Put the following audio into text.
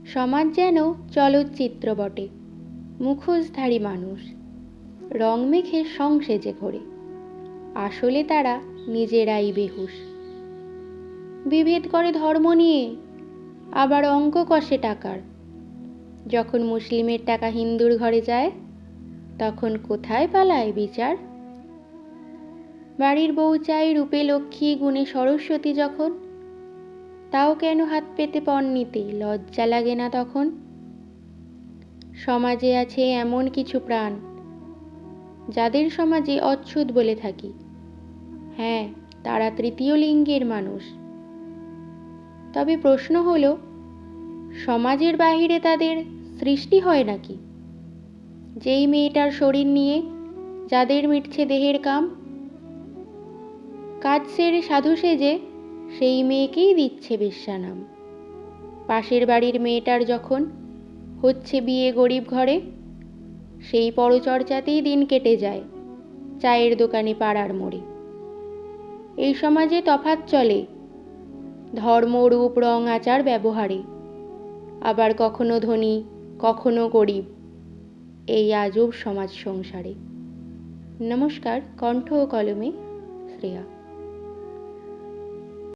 সমাজ যেন চলচ্চিত্র বটে, মুখোশধারী মানুষ রং মেখে সংসেজে ঘোরে, আসলে তারা নিজেরাই বেহুশ। বিভেদ করে ধর্ম নিয়ে, আবার অঙ্ক কষে টাকার। যখন মুসলিমের টাকা হিন্দুর ঘরে যায়, তখন কোথায় পালায় বিচার? বাড়ির বউ চাই রূপে লক্ষ্মী গুণে সরস্বতী যখন, তাও কেন হাত পেতে পণ নিতে লজ্জা লাগে না তখন? সমাজে আছে এমন কিছু প্রাণ, যাদের সমাজে অচ্ছুত বলে থাকি। হ্যাঁ, তারা তৃতীয় লিঙ্গের মানুষ। তবে প্রশ্ন হলো, সমাজের বাহিরে তাদের সৃষ্টি হয় নাকি? যেই মেয়েটার শরীর নিয়ে যাদের মিটছে দেহের কাম, কাজ সেরে সাধু সেজে সেই মেয়েকেই দিচ্ছে বেশ্যা নাম। পাশের বাড়ির মেয়েটার যখন হচ্ছে বিয়ে গরিব ঘরে, সেই পরচর্চাতেই দিন কেটে যায় চায়ের দোকানে পাড়ার মোড়ে। এই সমাজে তফাৎ চলে ধর্ম, রূপ, রং, আচার, ব্যবহারে। আবার কখনো ধনী, কখনো গরিব, এই আজব সমাজ সংসারে। নমস্কার, কণ্ঠ ও কলমে শ্রেয়া।